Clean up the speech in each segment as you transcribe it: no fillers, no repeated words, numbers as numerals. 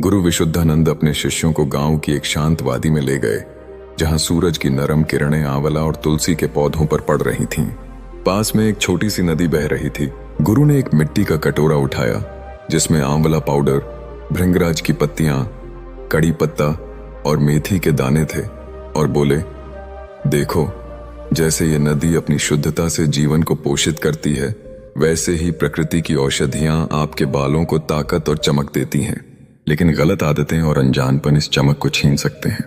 गुरु विशुद्धानंद अपने शिष्यों को गांव की एक शांत वादी में ले गए, जहां सूरज की नरम किरणें आंवला और तुलसी के पौधों पर पड़ रही थीं। पास में एक छोटी सी नदी बह रही थी। गुरु ने एक मिट्टी का कटोरा उठाया, जिसमें आंवला पाउडर, भृंगराज की पत्तियां, कड़ी पत्ता और मेथी के दाने थे, और बोले, देखो, जैसे ये नदी अपनी शुद्धता से जीवन को पोषित करती है, वैसे ही प्रकृति की औषधियां आपके बालों को ताकत और चमक देती हैं। लेकिन गलत आदतें और अनजानपन इस चमक को छीन सकते हैं।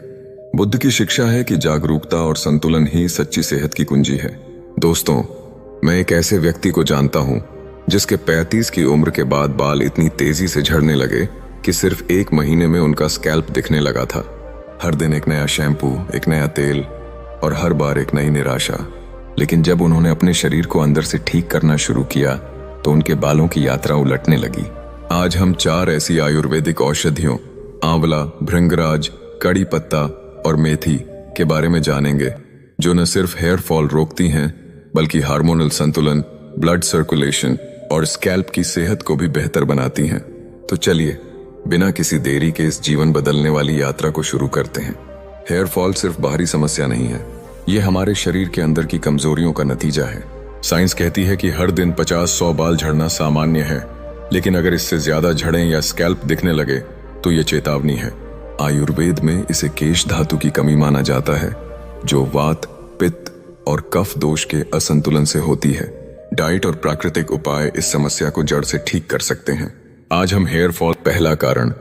बुद्ध की शिक्षा है कि जागरूकता और संतुलन ही सच्ची सेहत की कुंजी है। दोस्तों, मैं एक ऐसे व्यक्ति को जानता हूं जिसके 35 की उम्र के बाद बाल इतनी तेजी से झड़ने लगे कि सिर्फ 1 महीने में उनका स्कैल्प दिखने लगा था। हर दिन एक नया शैम्पू, एक नया तेल और हर बार एक नई निराशा। लेकिन जब उन्होंने अपने शरीर को अंदर से ठीक करना शुरू किया तो उनके बालों की यात्रा उलटने लगी। आज हम 4 ऐसी आयुर्वेदिक औषधियों, आंवला, भृंगराज, कड़ी पत्ता और मेथी के बारे में जानेंगे, जो न सिर्फ हेयर फॉल रोकती हैं, बल्कि हार्मोनल संतुलन, ब्लड सर्कुलेशन और स्कैल्प की सेहत को भी बेहतर बनाती हैं। तो चलिए, बिना किसी देरी के इस जीवन बदलने वाली यात्रा को शुरू करते हैं। हेयर फॉल सिर्फ बाहरी समस्या नहीं है, ये हमारे शरीर के अंदर की कमजोरियों का नतीजा है। साइंस कहती है कि हर दिन 50-100 बाल झड़ना सामान्य है, लेकिन अगर इससे ज्यादा झड़ें या स्कैल्प दिखने लगे तो ये चेतावनी है। आयुर्वेद में इसे केश धातु की कमी माना जाता है, जो वात, पित्त और कफ दोष के असंतुलन से होती है। डाइट और प्राकृतिक उपाय इस समस्या को जड़ से ठीक कर सकते हैं। आज हम हेयर फॉल पहला कारण,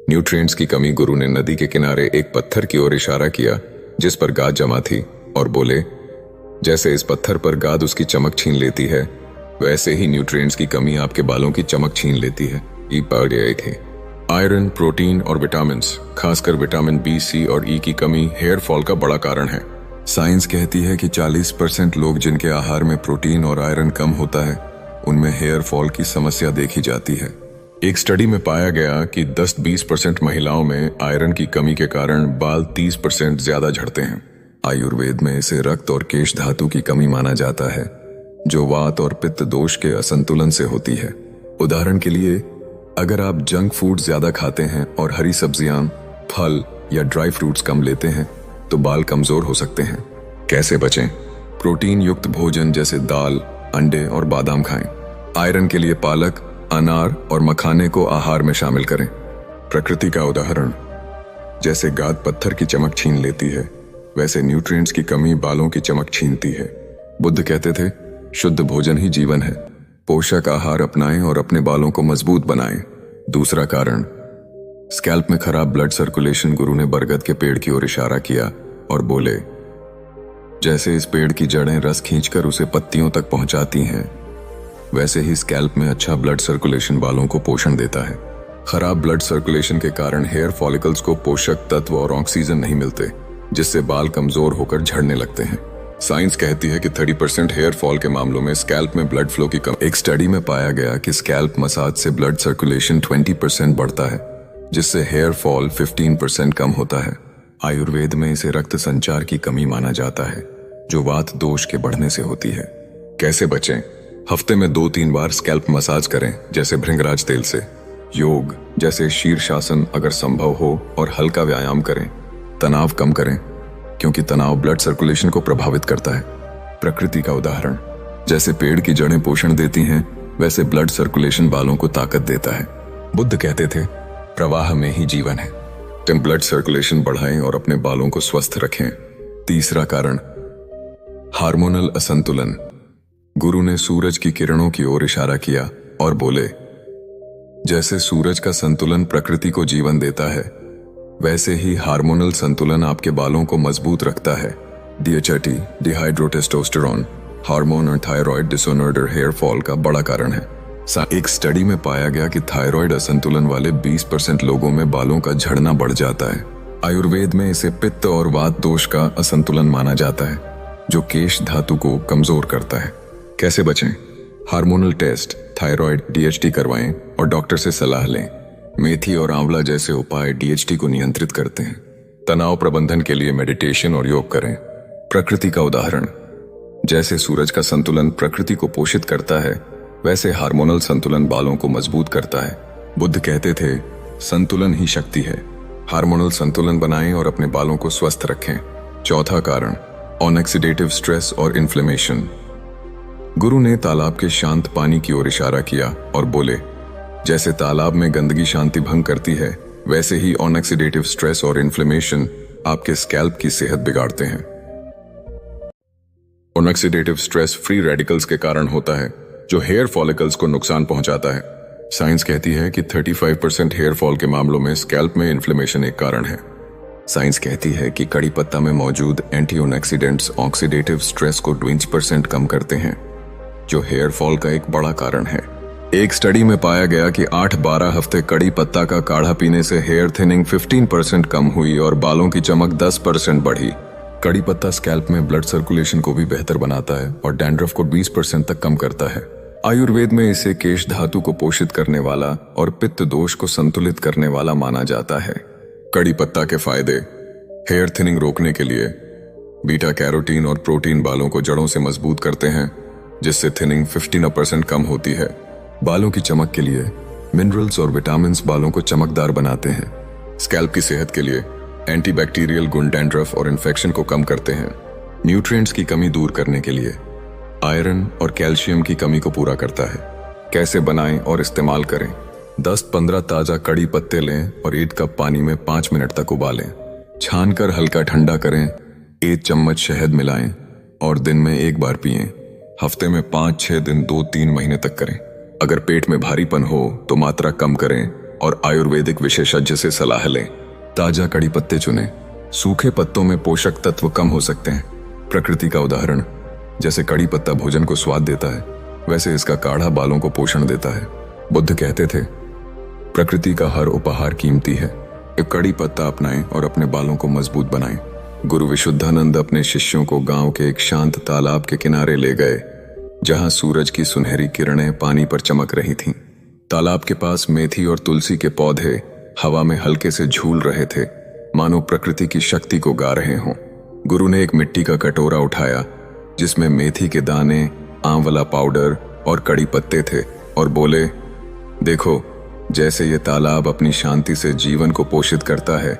न्यूट्रिएंट्स की कमी। गुरु ने नदी के किनारे एक पत्थर की ओर इशारा किया जिस पर गाद जमा थी, और बोले, जैसे इस पत्थर पर गाद उसकी चमक छीन लेती है, वैसे ही न्यूट्रिएंट्स की कमी आपके बालों की चमक छीन लेती है। ई पावर थे आयरन, प्रोटीन और विटामिन्स, खासकर विटामिन बी, सी और ई की कमी हेयर फॉल का बड़ा कारण है। साइंस कहती है कि 40% लोग जिनके आहार में प्रोटीन और आयरन कम होता है, उनमें हेयर फॉल की समस्या देखी जाती है। एक स्टडी में पाया गया कि 10-20% महिलाओं में आयरन की कमी के कारण बाल 30% ज्यादा झड़ते हैं। आयुर्वेद में इसे रक्त और केश धातु की कमी माना जाता है, जो वात और पित्त दोष के असंतुलन से होती है। उदाहरण के लिए, अगर आप जंक फूड ज्यादा खाते हैं और हरी सब्जियां, फल या ड्राई फ्रूट्स कम लेते हैं, तो बाल कमजोर हो सकते हैं। कैसे बचें? प्रोटीन युक्त भोजन जैसे दाल, अंडे और बादाम खाएं। आयरन के लिए पालक, अनार और मखाने को आहार में शामिल करें। प्रकृति का उदाहरण, जैसे गाद पत्थर की चमक छीन लेती है, वैसे न्यूट्रिएंट्स की कमी बालों की चमक छीनती है। बुद्ध कहते थे, शुद्ध भोजन ही जीवन है। पोषक आहार अपनाएं और अपने बालों को मजबूत बनाएं। दूसरा कारण, स्कैल्प में खराब ब्लड सर्कुलेशन। गुरु ने बरगद के पेड़ की ओर इशारा किया और बोले, जैसे इस पेड़ की जड़ें रस खींचकर उसे पत्तियों तक पहुंचाती हैं, वैसे ही स्कैल्प में अच्छा ब्लड सर्कुलेशन बालों को पोषण देता है। खराब ब्लड सर्कुलेशन के कारण हेयर फॉलिकल्स को पोषक तत्व और ऑक्सीजन नहीं मिलते, जिससे बाल कमजोर होकर झड़ने लगते हैं। साइंस कहती है कि 30% हेयर फॉल के मामलों में स्कैल्प में ब्लड फ्लो की कमी। एक स्टडी में पाया गया कि स्कैल्प मसाज से ब्लड सर्कुलेशन 20% बढ़ता है, जिससे हेयर फॉल 15% कम होता है। आयुर्वेद में इसे रक्त संचार की कमी माना जाता है, जो वात दोष के बढ़ने से होती है। कैसे बचें? हफ्ते में 2-3 बार स्कैल्प मसाज करें, जैसे भृंगराज तेल से। योग जैसे शीर्षासन अगर संभव हो, और हल्का व्यायाम करें। तनाव कम करें, क्योंकि तनाव ब्लड सर्कुलेशन को प्रभावित करता है। प्रकृति का उदाहरण, जैसे पेड़ की जड़ें पोषण देती हैं, वैसे ब्लड सर्कुलेशन बालों को ताकत देता है। बुद्ध कहते थे, प्रवाह में ही जीवन है। तुम ब्लड सर्कुलेशन बढ़ाएं और अपने बालों को स्वस्थ रखें। तीसरा कारण, हार्मोनल असंतुलन। गुरु ने सूरज की किरणों की ओर इशारा किया और बोले, जैसे सूरज का संतुलन प्रकृति को जीवन देता है, वैसे ही हार्मोनल संतुलन आपके बालों को मजबूत रखता है। DHRT, डिहाइड्रोटेस्टोस्टेरोन हार्मोन और थायराइड डिसऑर्डर हेयर फॉल का बड़ा कारण है। एक स्टडी में पाया गया कि थायराइड असंतुलन वाले 20% लोगों में बालों का झड़ना बढ़ जाता है। आयुर्वेद में इसे पित्त और वात दोष का असंतुलन माना जाता है, जो केश धातु को कमजोर करता है। कैसे बचें? हार्मोनल टेस्ट, थायराइड, DHT करवाएं और डॉक्टर से सलाह लें। मेथी और आंवला जैसे उपाय DHT को नियंत्रित करते हैं। तनाव प्रबंधन के लिए मेडिटेशन और योग करें। प्रकृति का उदाहरण, जैसे सूरज का संतुलन प्रकृति को पोषित करता है, वैसे हार्मोनल संतुलन बालों को मजबूत करता है। बुद्ध कहते थे, संतुलन ही शक्ति है। हार्मोनल संतुलन बनाएं और अपने बालों को स्वस्थ रखें। चौथा कारण, ऑक्सीडेटिव स्ट्रेस और इन्फ्लेमेशन। गुरु ने तालाब के शांत पानी की ओर इशारा किया और बोले, जैसे तालाब में गंदगी शांति भंग करती है, वैसे ही ऑक्सीडेटिव स्ट्रेस और इन्फ्लेमेशन आपके स्कैल्प की सेहत बिगाड़ते हैं। ऑक्सीडेटिव स्ट्रेस फ्री रेडिकल्स के कारण होता है, जो हेयर फॉलिकल्स को नुकसान पहुंचाता है। साइंस कहती है कि 35% हेयर फॉल के मामलों में स्कैल्प में इन्फ्लेमेशन एक कारण है। साइंस कहती है कि कड़ी पत्ता में मौजूद एंटीऑक्सीडेंट्स ऑक्सीडेटिव स्ट्रेस को 20% कम करते हैं, जो हेयर फॉल का एक बड़ा कारण है। एक स्टडी में पाया गया कि 8-12 हफ्ते कड़ी पत्ता का काढ़ा पीने से हेयर थिनिंग 15% कम हुई और बालों की चमक 10% बढ़ी। कड़ी पत्ता स्कैल्प में ब्लड सर्कुलेशन को भी बेहतर बनाता है और डैंड्रफ को 20% तक कम करता है। आयुर्वेद में इसे केश धातु को पोषित करने वाला और पित्त दोष को संतुलित करने वाला माना जाता है। कड़ी पत्ता के फायदे, हेयर थिनिंग रोकने के लिए बीटा कैरोटीन और प्रोटीन बालों को जड़ों से मजबूत करते हैं, जिससे थिनिंग 15% कम होती है। बालों की चमक के लिए मिनरल्स और विटामिन्स बालों को चमकदार बनाते हैं। स्कैल्प की सेहत के लिए एंटीबैक्टीरियल गुण डैंड्रफ और इन्फेक्शन को कम करते हैं। न्यूट्रिएंट्स की कमी दूर करने के लिए आयरन और कैल्शियम की कमी को पूरा करता है। कैसे बनाएं और इस्तेमाल करें? 10-15 ताजा कड़ी पत्ते लें और 1 कप पानी में 5 मिनट तक उबालें। छानकर हल्का ठंडा करें। 1 चम्मच शहद मिलाएं और दिन में 1 बार पिएं। हफ्ते में 5-6 दिन 2-3 महीने तक करें। अगर पेट में भारीपन हो तो मात्रा कम करें और आयुर्वेदिक विशेषज्ञ से सलाह लें। ताजा कड़ी पत्ते चुनें। सूखे पत्तों में पोषक तत्व कम हो सकते हैं। प्रकृति का उदाहरण, जैसे कड़ी पत्ता भोजन को स्वाद देता है, वैसे इसका काढ़ा बालों को पोषण देता है। बुद्ध कहते थे, प्रकृति का हर उपहार कीमती है। एक कड़ी पत्ता अपनाएं और अपने बालों को मजबूत बनाएं। गुरु विशुद्धानंद अपने शिष्यों को गांव के एक शांत तालाब के किनारे ले गए, जहां सूरज की सुनहरी किरणें पानी पर चमक रही थीं। तालाब के पास मेथी और तुलसी के पौधे हवा में हल्के से झूल रहे थे, मानो प्रकृति की शक्ति को गा रहे हों। गुरु ने एक मिट्टी का कटोरा उठाया, जिसमें मेथी के दाने, आंवला पाउडर और कड़ी पत्ते थे, और बोले, देखो, जैसे ये तालाब अपनी शांति से जीवन को पोषित करता है,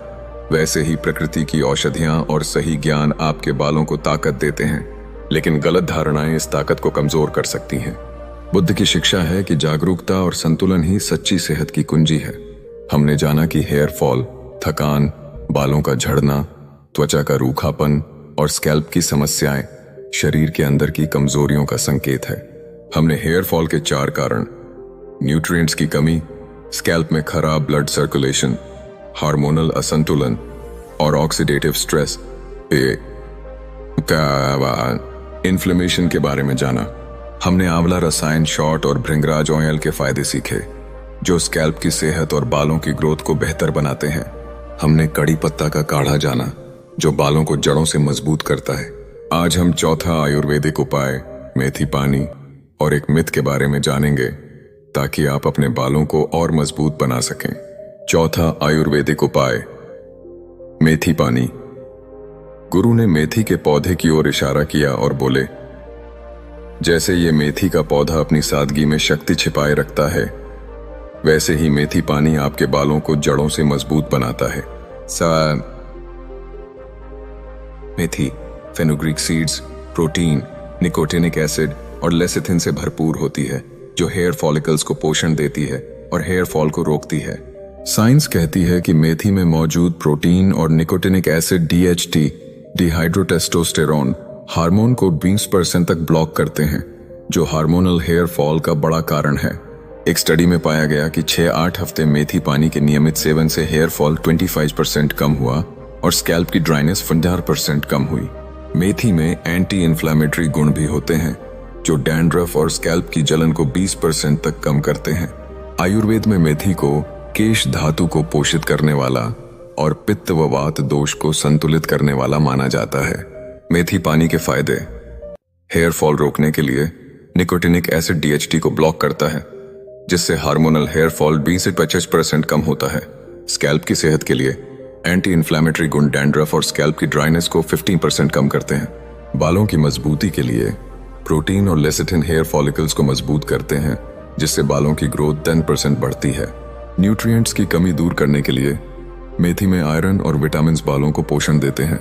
वैसे ही प्रकृति की औषधियां और सही ज्ञान आपके बालों को ताकत देते हैं। लेकिन गलत धारणाएं इस ताकत को कमजोर कर सकती हैं। बुद्ध की शिक्षा है कि जागरूकता और संतुलन ही सच्ची सेहत की कुंजी है। हमने जाना कि हेयर फॉल, थकान, बालों का झड़ना, त्वचा का रूखापन और स्कैल्प की समस्याएं शरीर के अंदर की कमजोरियों का संकेत है। हमने हेयर फॉल के 4 कारण, न्यूट्रिएंट्स की कमी, स्कैल्प में खराब ब्लड सर्कुलेशन, हार्मोनल असंतुलन और ऑक्सीडेटिव स्ट्रेस इन्फ्लेमेशन के बारे में जाना। हमने आंवला रसायन शॉट और भृंगराज ऑयल के फायदे सीखे, जो स्कैल्प की सेहत और बालों की ग्रोथ को बेहतर बनाते हैं। हमने कड़ी पत्ता का काढ़ा जाना, जो बालों को जड़ों से मजबूत करता है। आज हम चौथा आयुर्वेदिक उपाय, मेथी पानी और एक मिथ के बारे में जानेंगे, ताकि आप अपने बालों को और मजबूत बना सकें। चौथा आयुर्वेदिक उपाय, मेथी पानी। गुरु ने मेथी के पौधे की ओर इशारा किया और बोले, जैसे ये मेथी का पौधा अपनी सादगी में शक्ति छिपाए रखता है, वैसे ही मेथी पानी आपके बालों को जड़ों से मजबूत बनाता है। मेथी fenugreek seeds, protein, nicotinic acid और लेसिथिन से भरपूर होती है, जो हेयर फॉलिकल्स को पोषण देती है और हेयर फॉल को रोकती है। साइंस कहती है कि मेथी में मौजूद प्रोटीन और निकोटिनिक एसिड DHT, डिहाइड्रोटेस्टोस्टेरोन, हार्मोन को 20% तक ब्लॉक करते हैं, जो हार्मोनल हेयर फॉल का बड़ा कारण है। एक स्टडी में पाया गया कि 6-8 हफ्ते मेथी पानी के नियमित सेवन से हेयर फॉल 25% कम हुआ और स्कैल्प की ड्राइनेस 15% कम हुई। मेथी में एंटी इन्फ्लेमेटरी गुण भी होते हैं, जो डैंड्रफ और स्कैल्प की जलन को 20% तक कम करते हैं। आयुर्वेद में मेथी को केश धातु को पोषित करने वाला और पित्त व वात दोष को संतुलित करने वाला माना जाता है। मेथी पानी के फायदे, हेयर फॉल रोकने के लिए निकोटिनिक एसिड DHT को ब्लॉक करता है, जिससे हार्मोनल हेयर फॉल 20 से 25% कम होता है। स्कैल्प की सेहत के लिए एंटी इन्फ्लेमेटरी गुण डैंड्रफ और स्कैल्प की ड्राइनेस को 15% कम करते हैं। बालों की मजबूती के लिए प्रोटीन और लेसिथिन हेयर फॉलिकल्स को मजबूत करते हैं, जिससे बालों की ग्रोथ 10% बढ़ती है। न्यूट्रिएंट्स की कमी दूर करने के लिए मेथी में आयरन और विटामिन बालों को पोषण देते हैं।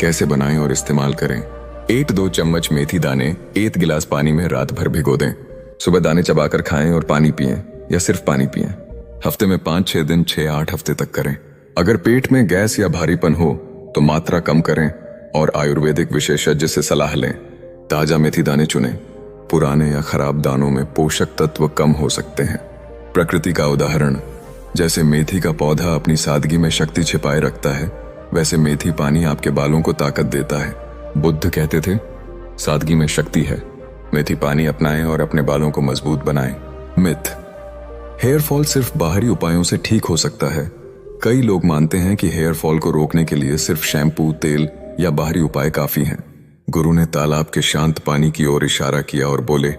कैसे बनाएं और इस्तेमाल करें? 1-2 चम्मच मेथी दाने 1 गिलास पानी में रात भर भिगो दें। सुबह दाने चबाकर खाएं और पानी पिएं या सिर्फ पानी पिएं। हफ्ते में 5-6 दिन 6-8 हफ्ते तक करें। अगर पेट में गैस या भारीपन हो तो मात्रा कम करें और आयुर्वेदिक विशेषज्ञ से सलाह लें। ताजा मेथी दाने चुनें। पुराने या खराब दानों में पोषक तत्व कम हो सकते हैं। प्रकृति का उदाहरण, जैसे मेथी का पौधा अपनी सादगी में शक्ति छिपाए रखता है, वैसे मेथी पानी आपके बालों को ताकत देता है। बुद्ध कहते थे, सादगी में शक्ति है। मेथी पानी अपनाएं और अपने बालों को मजबूत बनाएं। मिथ, हेयर फॉल सिर्फ बाहरी उपायों से ठीक हो सकता है। कई लोग मानते हैं कि हेयर फॉल को रोकने के लिए सिर्फ शैम्पू, तेल या बाहरी उपाय काफी हैं। गुरु ने तालाब के शांत पानी की ओर इशारा किया और बोले,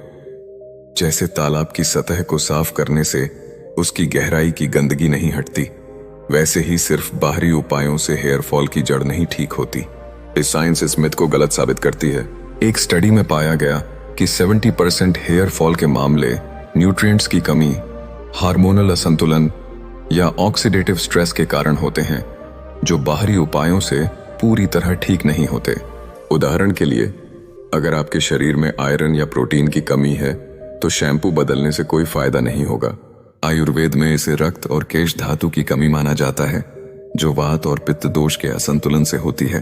जैसे तालाब की सतह को साफ करने से उसकी गहराई की गंदगी नहीं हटती, वैसे ही सिर्फ बाहरी उपायों से हेयर फॉल की जड़ नहीं ठीक होती। इस साइंस इस मिथ को गलत साबित करती है। एक स्टडी में पाया गया कि 70% हेयर फॉल के मामले न्यूट्रिएंट्स की कमी, हार्मोनल असंतुलन या ऑक्सीडेटिव स्ट्रेस के कारण होते हैं, जो बाहरी उपायों से पूरी तरह ठीक नहीं होते। उदाहरण के लिए, अगर आपके शरीर में आयरन या प्रोटीन की कमी है तो शैम्पू बदलने से कोई फायदा नहीं होगा। आयुर्वेद में इसे रक्त और केश धातु की कमी माना जाता है, जो वात और पित्त दोष के असंतुलन से होती है।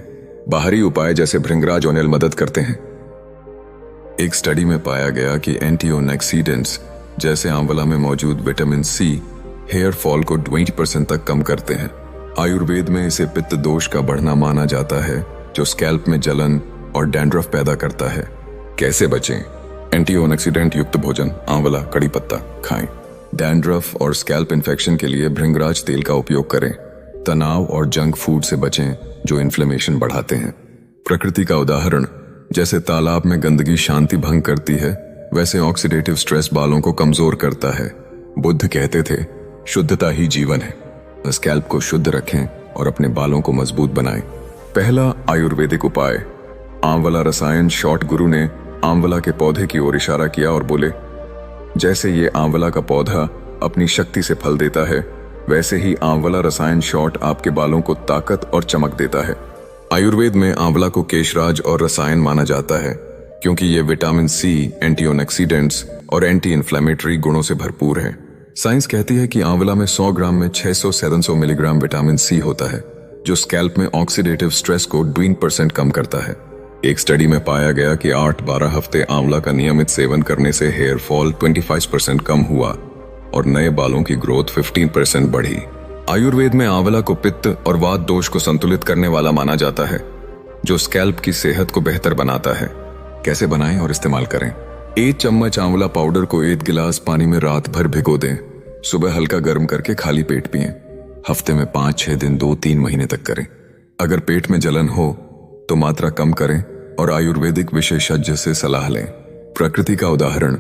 बाहरी उपाय जैसे भृंगराज ऑयल मदद करते हैं। एक स्टडी में पाया गया कि एंटीऑक्सीडेंट्स जैसे आंवला में मौजूद विटामिन सी हेयर फॉल को 20% तक कम करते हैं। आयुर्वेद में इसे पित्त दोष का बढ़ना माना जाता है, जो स्कैल्प में जलन और डैंड्रफ पैदा करता है। कैसे बचें? एंटीऑक्सीडेंट युक्त भोजन, आंवला, कड़ी पत्ता खाएं। डैंड्रफ और स्कैल्प इन्फेक्शन के लिए भृंगराज तेल का उपयोग करें। तनाव और जंक फूड से बचें, जो इन्फ्लेमेशन बढ़ाते हैं। प्रकृति का उदाहरण, जैसे तालाब में गंदगी शांति भंग करती है, वैसे ऑक्सीडेटिव स्ट्रेस बालों को कमजोर करता है। बुद्ध कहते थे, शुद्धता ही जीवन है। स्कैल्प को शुद्ध रखें और अपने बालों को मजबूत बनाएं। पहला आयुर्वेदिक उपाय, आंवला रसायन शॉट। गुरु ने आंवला के पौधे की ओर इशारा किया और बोले, जैसे ये आंवला का पौधा अपनी शक्ति से फल देता है, वैसे ही आंवला रसायन शॉट आपके बालों को ताकत और चमक देता है। आयुर्वेद में आंवला को केशराज और रसायन माना जाता है, क्योंकि ये विटामिन सी, एंटीऑक्सीडेंट्स और एंटी इन्फ्लेमेटरी गुणों से भरपूर है। साइंस कहती है कि आंवला में 100 ग्राम में 600-700 मिलीग्राम विटामिन सी होता है, जो स्कैल्प में ऑक्सीडेटिव स्ट्रेस को 20% कम करता है। एक स्टडी में पाया गया कि 8-12 हफ्ते आंवला का नियमित सेवन करने से हेयर फॉल 25% कम हुआ और नए बालों की ग्रोथ 15% बढ़ी। आयुर्वेद में आंवला को पित्त और वात दोष को संतुलित करने वाला माना जाता है, जो स्कैल्प की सेहत को बेहतर बनाता है। कैसे बनाएं और इस्तेमाल करें? 1 चम्मच आंवला पाउडर को 1 गिलास पानी में रात भर भिगो दें। सुबह हल्का गर्म करके खाली पेट पिएं। हफ्ते में 5-6 दिन 2-3 महीने तक करें। अगर पेट में जलन हो तो मात्रा कम करें और आयुर्वेदिक विशेषज्ञ से सलाह लें। प्रकृति का उदाहरण,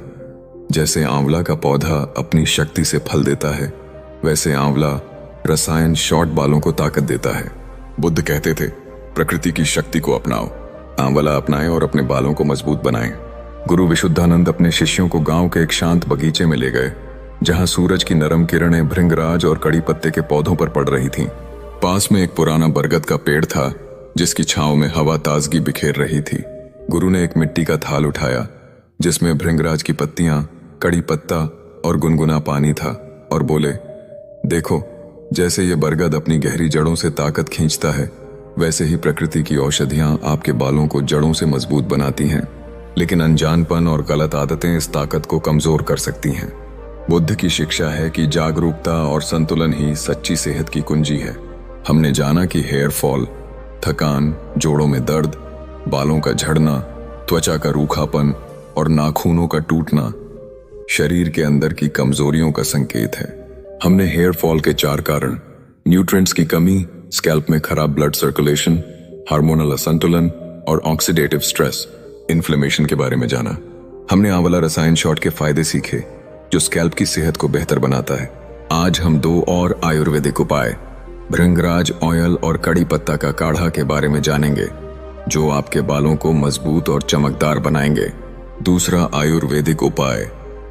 जैसे आंवला का पौधा अपनी शक्ति से फल देता है, वैसे आंवला रसायन शॉट बालों को ताकत देता है। बुद्ध कहते थे, प्रकृति की शक्ति को अपनाओ। आंवला अपनाएं और अपने बालों को मजबूत बनाएं। गुरु विशुद्धानंद अपने शिष्यों को गांव के एक शांत बगीचे में ले गए, जहां सूरज की नरम किरणें भृंगराज और कड़ी पत्ते के पौधों पर पड़ रही थीं। पास में एक पुराना बरगद का पेड़ था, जिसकी छांव में हवा ताजगी बिखेर रही थी। गुरु ने एक मिट्टी का थाल उठाया, जिसमें भृंगराज की पत्तियां, कड़ी पत्ता और गुनगुना पानी था, और बोले, देखो, जैसे ये बरगद अपनी गहरी जड़ों से ताकत खींचता है, वैसे ही प्रकृति की औषधियां आपके बालों को जड़ों से मजबूत बनाती हैं। लेकिन अनजानपन और गलत आदतें इस ताकत को कमजोर कर सकती हैं। बुद्ध की शिक्षा है कि जागरूकता और संतुलन ही सच्ची सेहत की कुंजी है। हमने जाना कि हेयर फॉल, थकान, जोड़ों में दर्द, बालों का झड़ना, त्वचा का रूखापन और नाखूनों का टूटना शरीर के अंदर की कमजोरियों का संकेत है। हमने हेयर फॉल के 4 कारण, न्यूट्रिएंट्स की कमी, स्कैल्प में खराब ब्लड सर्कुलेशन, हार्मोनल असंतुलन और ऑक्सीडेटिव स्ट्रेस, इन्फ्लेमेशन के बारे में जाना। हमने आंवला रसायन शॉट के फायदे सीखे, जो स्कैल्प की सेहत को बेहतर बनाता है। आज हम 2 और आयुर्वेदिक उपाय, भृंगराज ऑयल और कड़ी पत्ता का काढ़ा के बारे में जानेंगे, जो आपके बालों को मजबूत और चमकदार बनाएंगे। दूसरा आयुर्वेदिक उपाय,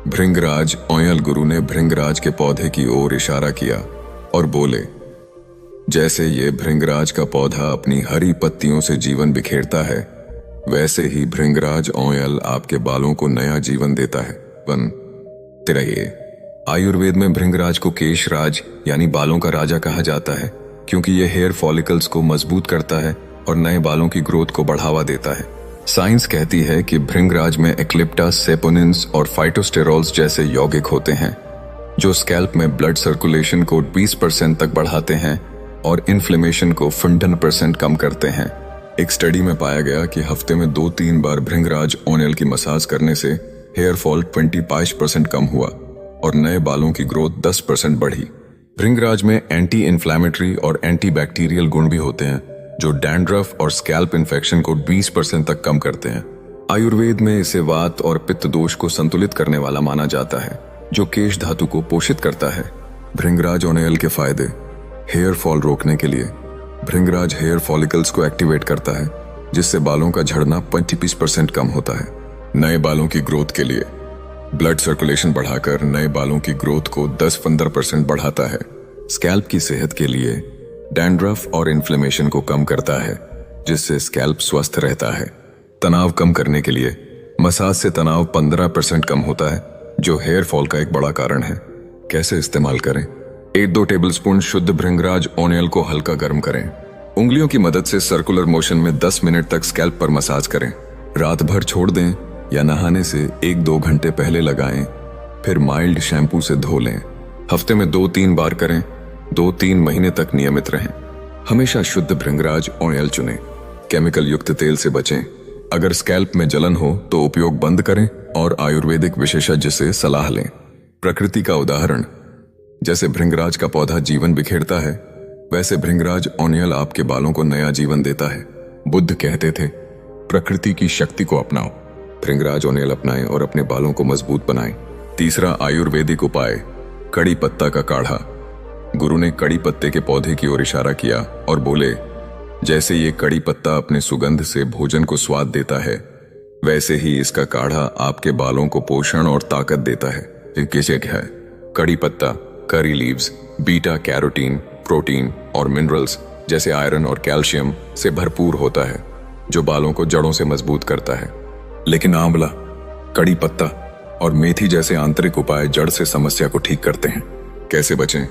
भृंगराज ओयल। गुरु ने भृंगराज के पौधे की ओर इशारा किया और बोले, जैसे ये भृंगराज का पौधा अपनी हरी पत्तियों से जीवन बिखेरता है, वैसे ही भृंगराज ओयल आपके बालों को नया जीवन देता है। रहिए। आयुर्वेद में भृंगराज को केशराज यानी बालों का राजा कहा जाता है, क्योंकि यह हेयर फॉलिकल्स को मजबूत करता है और नए बालों की ग्रोथ को बढ़ावा देता है। साइंस कहती है कि भृंगराज में एक्लिप्टास, सेपोनिन्स और फाइटोस्टेरॉल्स जैसे यौगिक होते हैं जो स्कैल्प में ब्लड सर्कुलेशन को 20% तक बढ़ाते हैं और इन्फ्लेमेशन को 15% कम करते हैं। एक स्टडी में पाया गया कि हफ्ते में 2-3 बार भृंगराज ओनेल की मसाज करने से हेयर फॉल 25% कम हुआ और नए बालों की ग्रोथ 10% बढ़ी। भृंगराज में एंटी इन्फ्लेमेटरी और एंटी बैक्टीरियल गुण भी होते हैं जो डैंड्रफ और स्कैल्प इन्फेक्शन को 20% तक कम करते हैं। आयुर्वेद में इसे वात और पित्त दोष को संतुलित करने वाला माना जाता है, जो केश धातु को पोषित करता है। भृंगराज ओनेल के फायदे। हेयर फॉल रोकने के लिए भृंगराज हेयर फॉलिकल्स को एक्टिवेट करता है, जिससे बालों का झड़ना 25% कम होता है। नए बालों की ग्रोथ के लिए ब्लड सर्कुलेशन बढ़ाकर नए बालों की ग्रोथ को 10-15% बढ़ाता है। स्कैल्प की सेहत के लिए डैंड्रफ और इन्फ्लेमेशन को कम करता है, जिससे स्कैल्प स्वस्थ रहता है। तनाव कम करने के लिए मसाज से तनाव 15% कम होता है, जो हेयर फॉल का एक बड़ा कारण है। कैसे इस्तेमाल करें? 1-2 टेबलस्पून शुद्ध भृंगराज ओनेल को हल्का गर्म करें। उंगलियों की मदद से सर्कुलर मोशन में 10 मिनट तक स्कैल्प पर मसाज करें। रात भर छोड़ दें या नहाने से 1-2 घंटे पहले लगाएं, फिर माइल्ड शैम्पू से धो लें। हफ्ते में 2-3 बार करें। 2-3 महीने तक नियमित रहें। हमेशा शुद्ध भृंगराज ओनेल चुनें। केमिकल युक्त तेल से बचें। अगर स्कैल्प में जलन हो तो उपयोग बंद करें और आयुर्वेदिक विशेषज्ञ से सलाह लें। प्रकृति का उदाहरण। जैसे भृंगराज का पौधा जीवन बिखेरता है, वैसे भृंगराज ओनेल आपके बालों को नया जीवन देता है। बुद्ध कहते थे, प्रकृति की शक्ति को अपनाओ। भृंगराज ओनेल अपनाएं और अपने बालों को मजबूत बनाएं। तीसरा आयुर्वेदिक उपाय, कड़ी पत्ता का काढ़ा। गुरु ने कड़ी पत्ते के पौधे की ओर इशारा किया और बोले, जैसे ये कड़ी पत्ता अपने सुगंध से भोजन को स्वाद देता है, वैसे ही इसका काढ़ा आपके बालों को पोषण और ताकत देता है। किसे है? कड़ी पत्ता curry leaves beta carotene, protein और मिनरल्स जैसे आयरन और कैल्शियम से भरपूर होता है, जो बालों को जड़ों से मजबूत करता है। लेकिन आंवला, कड़ी पत्ता और मेथी जैसे आंतरिक उपाय जड़ से समस्या को ठीक करते हैं। कैसे बचें?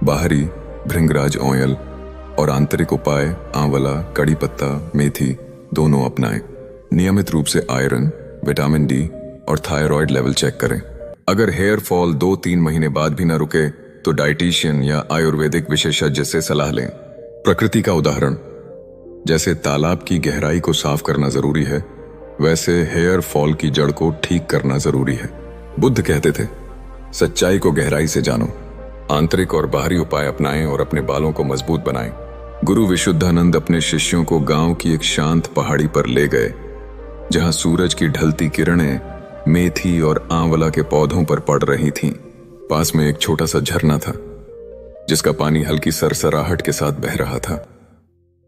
बाहरी भृंगराज ओनेल और आंतरिक उपाय आंवला, कड़ी पत्ता, मेथी दोनों अपनाएं। नियमित रूप से आयरन, विटामिन डी और थायराइड लेवल चेक करें। अगर हेयर फॉल 2-3 महीने बाद भी न रुके तो डाइटिशियन या आयुर्वेदिक विशेषज्ञ से सलाह लें। प्रकृति का उदाहरण। जैसे तालाब की गहराई को साफ करना जरूरी है, वैसे हेयर फॉल की जड़ को ठीक करना जरूरी है। बुद्ध कहते थे, सच्चाई को गहराई से जानो। आंतरिक और बाहरी उपाय अपनाएं और अपने बालों को मजबूत बनाएं। गुरु विशुद्धानंद अपने शिष्यों को गांव की एक शांत पहाड़ी पर ले गए, जहां सूरज की ढलती किरणें मेथी और आंवला के पौधों पर पड़ रही थीं। पास में एक छोटा सा झरना था, जिसका पानी हल्की सरसराहट के साथ बह रहा था,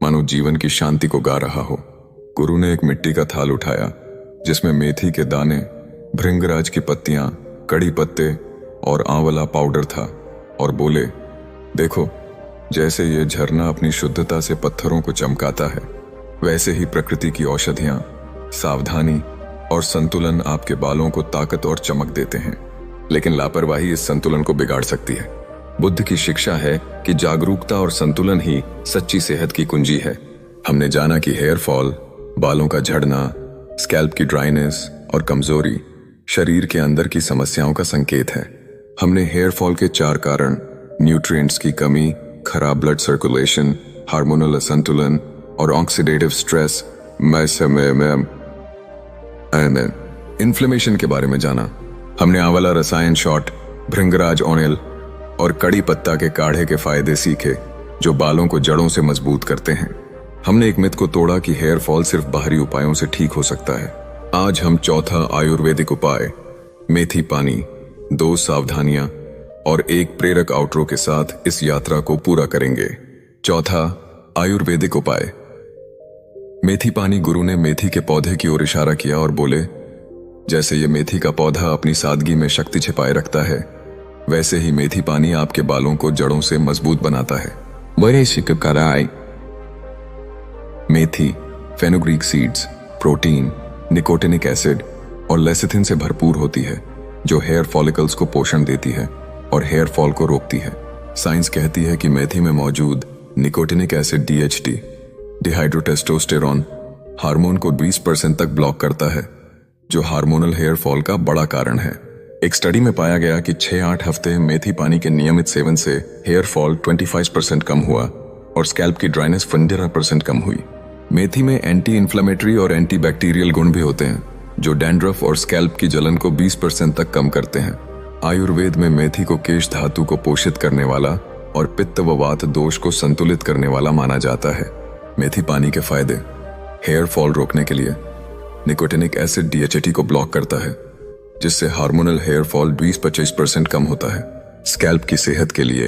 मानो जीवन की शांति को गा रहा हो। गुरु ने एक मिट्टी का थाल उठाया, जिसमें मेथी के दाने, भृंगराज की पत्तियां, कड़ी पत्ते और आंवला पाउडर था, और बोले, देखो, जैसे ये झरना अपनी शुद्धता से पत्थरों को चमकाता है, वैसे ही प्रकृति की औषधियां, सावधानी और संतुलन आपके बालों को ताकत और चमक देते हैं। लेकिन लापरवाही इस संतुलन को बिगाड़ सकती है। बुद्ध की शिक्षा है कि जागरूकता और संतुलन ही सच्ची सेहत की कुंजी है। हमने जाना कि हेयर फॉल, बालों का झड़ना, स्कैल्प की ड्राइनेस और कमजोरी शरीर के अंदर की समस्याओं का संकेत है। हमने हेयर फॉल के 4 कारण, न्यूट्रिएंट्स की कमी, खराब ब्लड सर्कुलेशन, हार्मोनल असंतुलन और ऑक्सीडेटिव स्ट्रेस इन्फ्लेमेशन के बारे में जाना। हमने आंवला रसायन शॉट, भृंगराज ओनेल और कड़ी पत्ता के काढ़े के फायदे सीखे, जो बालों को जड़ों से मजबूत करते हैं। हमने एक मिथ को तोड़ा कि हेयर फॉल सिर्फ बाहरी उपायों से ठीक हो सकता है। आज हम चौथा आयुर्वेदिक उपाय, मेथी पानी, 2 सावधानियां और एक प्रेरक आउटरो के साथ इस यात्रा को पूरा करेंगे। चौथा आयुर्वेदिक उपाय, मेथी पानी। गुरु ने मेथी के पौधे की ओर इशारा किया और बोले, जैसे ये मेथी का पौधा अपनी सादगी में शक्ति छिपाए रखता है, वैसे ही मेथी पानी आपके बालों को जड़ों से मजबूत बनाता है। मेथी fenugreek seeds, protein, nicotinic acid और लेसिथिन से भरपूर होती है, जो हेयर फॉलिकल्स को पोषण देती है और हेयर फॉल को रोकती है। साइंस कहती है कि मेथी में मौजूद निकोटिनिक एसिड DHT, डिहाइड्रोटेस्टोस्टेरॉन, हार्मोन को 20% तक ब्लॉक करता है, जो हार्मोनल हेयर फॉल का बड़ा कारण है। एक स्टडी में पाया गया कि 6-8 हफ्ते मेथी पानी के नियमित सेवन से हेयर फॉल 25% कम हुआ और स्कैल्प की ड्राइनेस 15% कम हुई। मेथी में एंटी इन्फ्लेमेटरी और एंटी बैक्टीरियल गुण भी होते हैं, जो डैंड्रफ और स्कैल्प की जलन को 20% तक कम करते हैं। आयुर्वेद में मेथी को केश धातु को पोषित करने वाला और पित्त व वात दोष को संतुलित करने वाला माना जाता है। मेथी पानी के फायदे: हेयर फॉल रोकने के लिए निकोटिनिक एसिड DHT को ब्लॉक करता है, जिससे हार्मोनल हेयर फॉल 20-25% कम होता है। स्कैल्प की सेहत के लिए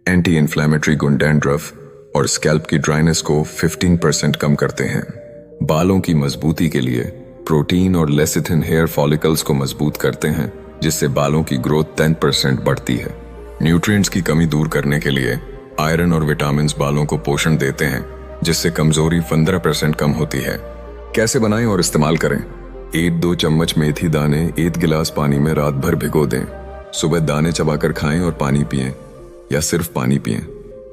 एंटी इन्फ्लेमेटरी गुण डैंड्रफ और स्कैल्प की ड्राइनेस को 15% कम करते हैं। बालों की मजबूती के लिए प्रोटीन और लेसिथिन हेयर फॉलिकल्स को मजबूत करते हैं, जिससे बालों की ग्रोथ 10% बढ़ती है। न्यूट्रिएंट्स की कमी दूर करने के लिए आयरन और विटामिन बालों को पोषण देते हैं, जिससे कमजोरी 15% कम होती है। कैसे बनाएं और इस्तेमाल करें? 1-2 चम्मच मेथी दाने 1 गिलास पानी में रात भर भिगो दें। सुबह दाने चबाकर खाएं और पानी पिएं या सिर्फ पानी पिएं।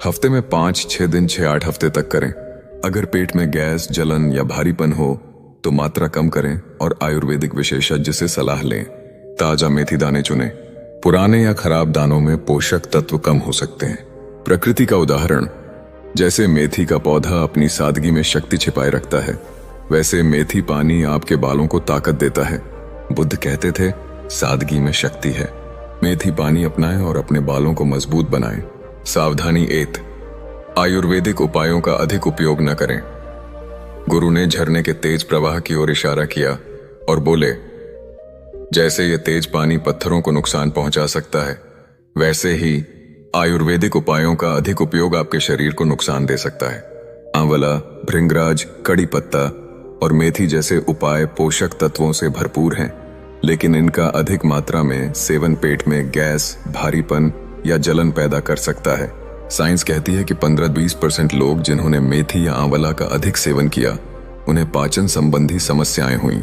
हफ्ते में 5-6 दिन 6-8 हफ्ते तक करें। अगर पेट में गैस, जलन या भारीपन हो तो मात्रा कम करें और आयुर्वेदिक विशेषज्ञ से सलाह लें। ताजा मेथी दाने चुनें। पुराने या खराब दानों में पोषक तत्व कम हो सकते हैं। प्रकृति का उदाहरण: जैसे मेथी का पौधा अपनी सादगी में शक्ति छिपाए रखता है, वैसे मेथी पानी आपके बालों को ताकत देता है। बुद्ध कहते थे, सादगी में शक्ति है। मेथी पानी अपनाएं और अपने बालों को मजबूत बनाएं। सावधानी: आयुर्वेदिक उपायों का अधिक उपयोग न करें। गुरु ने झरने के तेज प्रवाह की ओर इशारा किया और बोले, जैसे ये तेज पानी पत्थरों को नुकसान पहुंचा सकता है, वैसे ही आयुर्वेदिक उपायों का अधिक उपयोग आपके शरीर को नुकसान दे सकता है। आंवला, भृंगराज, कड़ी पत्ता और मेथी जैसे उपाय पोषक तत्वों से भरपूर हैं, लेकिन इनका अधिक मात्रा में सेवन पेट में गैस, भारीपन या जलन पैदा कर सकता है। साइंस कहती है कि 15-20% लोग जिन्होंने मेथी या आंवला का अधिक सेवन किया, उन्हें पाचन संबंधी समस्याएं हुई।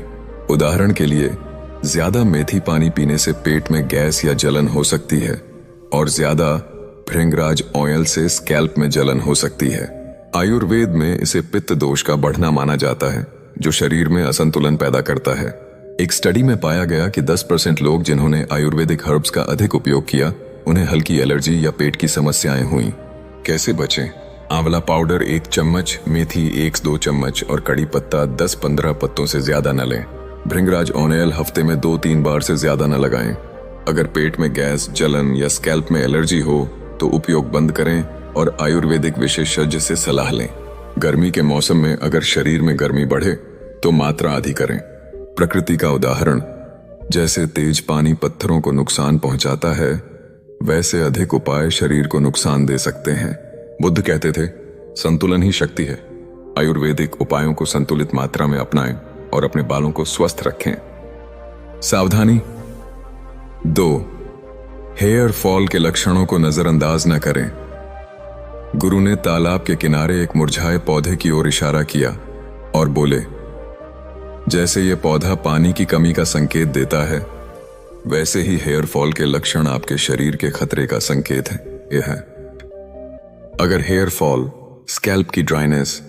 उदाहरण के लिए, ज्यादा मेथी पानी पीने से पेट में गैस या जलन हो सकती है और ज्यादा भृंगराज ऑयल से स्कैल्प में जलन हो सकती है। आयुर्वेद में इसे पित्त दोष का बढ़ना माना जाता है, जो शरीर में असंतुलन पैदा करता है। एक स्टडी में पाया गया कि 10% लोग जिन्होंने आयुर्वेदिक हर्ब्स का अधिक उपयोग किया, उन्हें हल्की एलर्जी या पेट की समस्याएं हुई। कैसे बचें? आंवला पाउडर 1 चम्मच, मेथी 1-2 चम्मच और कड़ी पत्ता 10-15 पत्तों से ज्यादा न लें। भृंगराज ऑयल हफ्ते में 2-3 बार से ज्यादा न लगाएं। अगर पेट में गैस, जलन या स्कैल्प में एलर्जी हो तो उपयोग बंद करें और आयुर्वेदिक विशेषज्ञ से सलाह लें। गर्मी के मौसम में अगर शरीर में गर्मी बढ़े तो मात्रा आधी करें। प्रकृति का उदाहरण: जैसे तेज पानी पत्थरों को नुकसान पहुंचाता है, वैसे अधिक उपाय शरीर को नुकसान दे सकते हैं। बुद्ध कहते थे, संतुलन ही शक्ति है। आयुर्वेदिक उपायों को संतुलित मात्रा में अपनाएं और अपने बालों को स्वस्थ रखें। सावधानी: 2. हेयर फॉल के लक्षणों को नजरअंदाज न करें। गुरु ने तालाब के किनारे एक मुरझाए पौधे की ओर इशारा किया और बोले, जैसे ये पौधा पानी की कमी का संकेत देता है, वैसे ही हेयर फॉल के लक्षण आपके शरीर के खतरे का संकेत है। यह है, अगर हेयर फॉल, स्कैल्प की ड्राइनेस,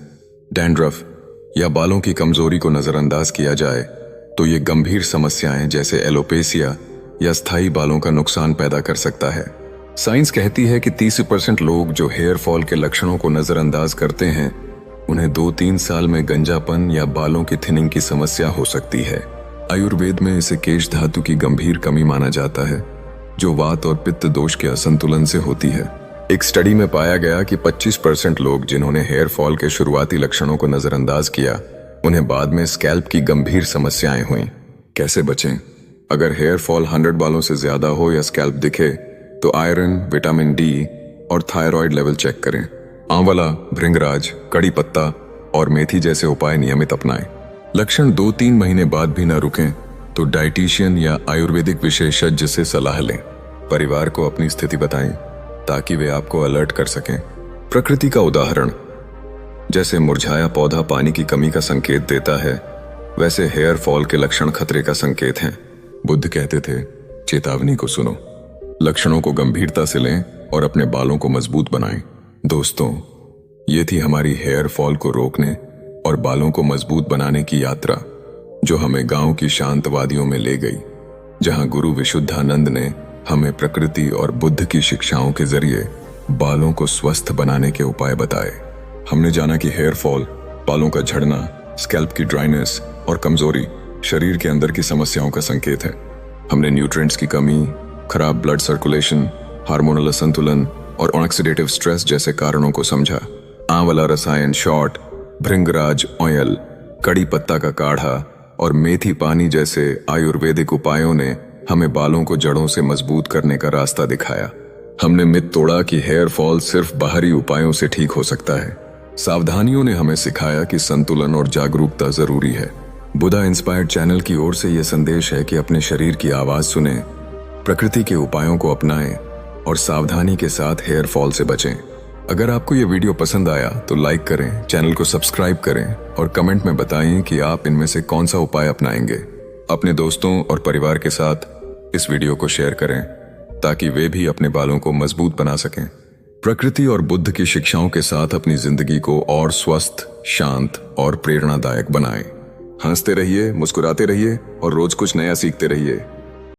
डैंड्रफ या बालों की कमजोरी को नजरअंदाज किया जाए तो ये गंभीर समस्याएं जैसे एलोपेसिया या स्थायी बालों का नुकसान पैदा कर सकता है। साइंस कहती है कि 30% लोग जो हेयर फॉल के लक्षणों को नजरअंदाज करते हैं, उन्हें 2-3 साल में गंजापन या बालों की थिनिंग की समस्या हो सकती है। आयुर्वेद में इसे केश धातु की गंभीर कमी माना जाता है, जो वात और पित्त दोष के असंतुलन से होती है। एक स्टडी में पाया गया कि 25% लोग जिन्होंने हेयर फॉल के शुरुआती लक्षणों को नजरअंदाज किया, उन्हें बाद में स्कैल्प की गंभीर समस्याएं हुई। कैसे बचें? अगर हेयर फॉल 100 बालों से ज्यादा हो या स्कैल्प दिखे तो आयरन, विटामिन डी और थायराइड लेवल चेक करें। आंवला, भृंगराज, कड़ी पत्ता और मेथी जैसे उपाय नियमित अपनाएं। लक्षण 2-3 महीने बाद भी न रुकें तो डाइटिशियन या आयुर्वेदिक विशेषज्ञ से सलाह लें। परिवार को अपनी स्थिति बताएं ताकि वे आपको अलर्ट कर सकें। प्रकृति का उदाहरण, जैसे मुरझाया पौधा पानी की कमी का संकेत देता है, वैसे हेयर फॉल के लक्षण खतरे का संकेत हैं। बुद्ध कहते थे, चेतावनी को सुनो, लक्षणों को गंभीरता से लें और अपने बालों को मजबूत बनाएं। दोस्तों, ये थी हमारी हेयर फॉल को रोकने और बालों को मजबूत बनाने की यात्रा, जो हमें गांव की शांत वादियों में ले गई, जहां गुरु विशुद्धानंद ने हमें प्रकृति और बुद्ध की शिक्षाओं के जरिए बालों को स्वस्थ बनाने के उपाय बताए। हमने जाना कि हेयर फॉल, बालों का झड़ना, स्कैल्प की ड्राइनेस और कमजोरी शरीर के अंदर की समस्याओं का संकेत है। हमने न्यूट्रिएंट्स की कमी, खराब ब्लड सर्कुलेशन, हार्मोनल असंतुलन और ऑक्सीडेटिव स्ट्रेस जैसे कारणों को समझा। आंवला रसायन शॉट, भृंगराज ऑयल, कड़ी पत्ता का काढ़ा और मेथी पानी जैसे आयुर्वेदिक उपायों ने हमें बालों को जड़ों से मजबूत करने का रास्ता दिखाया। हमने मिथ तोड़ा कि हेयर फॉल सिर्फ बाहरी उपायों से ठीक हो सकता है। सावधानियों ने हमें सिखाया कि संतुलन और जागरूकता जरूरी है। बुद्धा इंस्पायर्ड चैनल की ओर से यह संदेश है कि अपने शरीर की आवाज सुने, प्रकृति के उपायों को अपनाएं और सावधानी के साथ हेयर फॉल से बचें। अगर आपको यह वीडियो पसंद आया तो लाइक करें, चैनल को सब्सक्राइब करें और कमेंट में बताएं कि आप इनमें से कौन सा उपाय अपनाएंगे। अपने दोस्तों और परिवार के साथ इस वीडियो को शेयर करें ताकि वे भी अपने बालों को मजबूत बना सकें। प्रकृति और बुद्ध की शिक्षाओं के साथ अपनी जिंदगी को और स्वस्थ, शांत और प्रेरणादायक बनाएं। हंसते रहिए, मुस्कुराते रहिए और रोज कुछ नया सीखते रहिए।